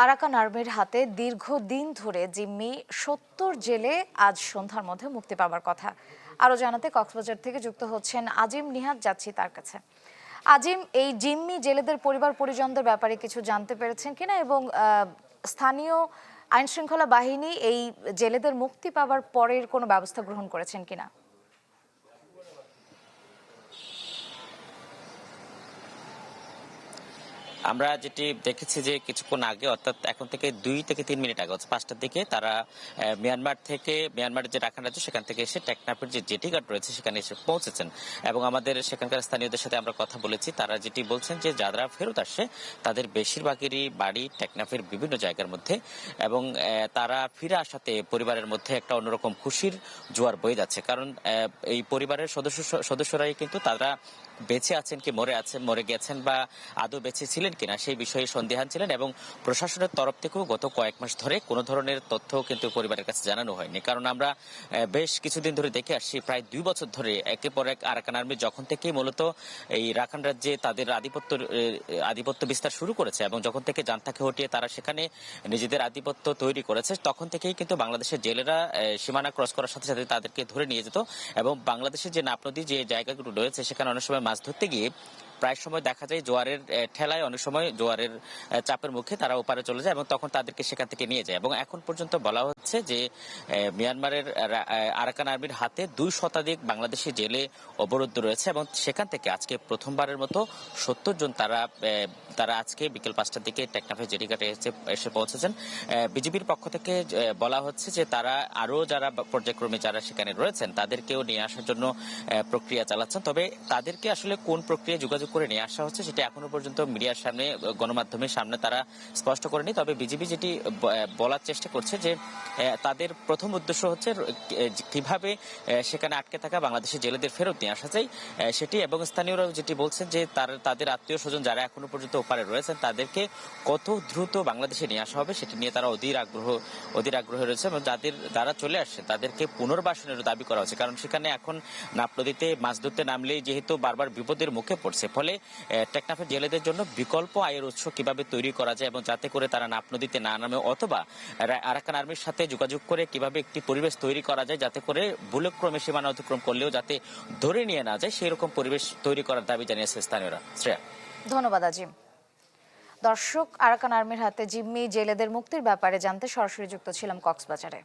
Arakan আর্মির হাতে দীর্ঘদিন ধরে জিম্মি ৭০ জেলে আজ সন্ধ্যার মধ্যে মুক্তি পাবার কথা। আরো জানাতে কক্সবাজার থেকে যুক্ত হচ্ছেন আজিম নিহাত, যাচ্ছি তার কাছে। আজিম, এই জিম্মি জেলেদের পরিবার পরিজনদের ব্যাপারে কিছু জানতে পেরেছেন কিনা, এবং স্থানীয় আইন শৃঙ্খলা বাহিনী এই জেলেদের মুক্তি পাবার পরের কোনো ব্যবস্থা গ্রহণ করেছেন কিনা? আমরা যেটি দেখেছি যে কিছুক্ষণ আগে, অর্থাৎ এখন থেকে 2 থেকে 3 মিনিট আগে, 5টার দিকে তারা মিয়ানমারের যে রাখাইন রাজ্য সেখান থেকে এসে টেকনাফের যে জেটি ঘাট রয়েছে সেখানে এসে পৌঁছেছেন। এবং আমাদের সেখানকার স্থানীয়দের সাথে আমরা কথা বলেছি, তারা যেটি বলছেন যে যারা ফেরত আসছে তাদের বেশিরভাগেরই বাড়ি টেকনাফের বিভিন্ন জায়গার মধ্যে, এবং তারা ফিরে আসাতে পরিবারের মধ্যে একটা অন্যরকম খুশির জোয়ার বয়ে যাচ্ছে। কারণ এই পরিবারের সদস্যরাই কিন্তু তারা বেঁচে আছেন কি মরে গেছেন বা আদৌ বেঁচে ছিলেন কিনা সেই বিষয়ে সন্দিহান ছিলেন, এবং প্রশাসনের তরফ থেকেও গত কয়েক মাস ধরে কোনো ধরনের তথ্য কিন্তু পরিবারের কাছে জানানো হয়নি। কারণ আমরা বেশ কিছুদিন ধরে দেখে আসছি, প্রায় 2 বছর ধরে একের পর এক আরাকান আর্মি যখন থেকে মূলত এই রাখাইন রাজ্যে তাদের আধিপত্য বিস্তার শুরু করেছে, এবং যখন থেকে জান্তাকে হটিয়ে তারা সেখানে নিজেদের আধিপত্য তৈরি করেছে, তখন থেকেই কিন্তু বাংলাদেশের জেলেরা সীমানা ক্রস করার সাথে সাথে তাদেরকে ধরে নিয়ে যেত। এবং বাংলাদেশের যে নাপ নদী যে জায়গাগুলো রয়েছে সেখানে অনেক সময় মাছ ধরতে গিয়ে প্রায় সময় দেখা যায় জোয়ারের ঠেলায়, অনেক সময় জোয়ারের চাপের মুখে তারা ওপারে চলে যায় এবং তখন তাদেরকে সেখান থেকে নিয়ে যায়। এবং এখন পর্যন্ত বলা হচ্ছে যে মিয়ানমারের আরাকান আর্মির হাতে 2 শতাধিক বাংলাদেশি জেলে অবরুদ্ধ রয়েছে, এবং সেখান থেকে আজকে প্রথমবারের মতো 70 জন তারা আজকে বিকেল 5টার দিকে টেকনাফের জেটিঘাটে এসে পৌঁছেছেন। বিজেপির পক্ষ থেকে বলা হচ্ছে যে তারা আরো যারা পর্যায়ক্রমে যারা সেখানে রয়েছেন তাদেরকেও নিয়ে আসার জন্য প্রক্রিয়া চালাচ্ছেন। তবে তাদেরকে আসলে কোন প্রক্রিয়া যোগাযোগ করে নিয়ে আসা হচ্ছে সেটা এখনো পর্যন্ত মিডিয়ার সামনে, গণমাধ্যমের সামনে তারা স্পষ্ট করেনি। তবে বিজেপি যেটি বলার চেষ্টা করছে যে তাদের প্রথম উদ্দেশ্য হচ্ছে কিভাবে সেখানে আটকে থাকা বাংলাদেশের জেলেদের ফেরত নিয়ে আসা যায় সেটি, এবং স্থানীয়রা যেটি বলছেন যে তাদের আত্মীয় স্বজন যারা এখনো পর্যন্ত ওপারে রয়েছেন তাদেরকে কত দ্রুত বাংলাদেশে নিয়ে আসা হবে সেটি নিয়ে তারা অধীর আগ্রহে রয়েছে, এবং যারা চলে আসছে তাদেরকে পুনর্বাসনের দাবি করা হচ্ছে। কারণ সেখানে এখন নাপ নদীতে মাছ ধরতে নামলেই যেহেতু বারবার বিপদের মুখে পড়ছে, ফলে টেকনাফের জেলেদের জন্য বিকল্প আয়ের উৎস কিভাবে তৈরি করা যায় এবং যাতে করে তারা নাপ নদীতে না নামে, অথবা আরাকান আর্মির সাথে যোগাযোগ করে কিভাবে একটি পরিবেশ তৈরি করা যায় যাতে করে ভুলক্রমে সীমানা অতিক্রম করলেও যাতে ধরে নিয়ে না যায়, সেই রকম পরিবেশ তৈরি করার দাবি জানিয়েছে স্থানীয়রা। শ্রেয়া। ধন্যবাদ আজিম। দর্শক, আরাকান আর্মির হাতে জিম্মি জেলেদের মুক্তির ব্যাপারে জানতে সরাসরি যুক্ত ছিলাম কক্সবাজারে।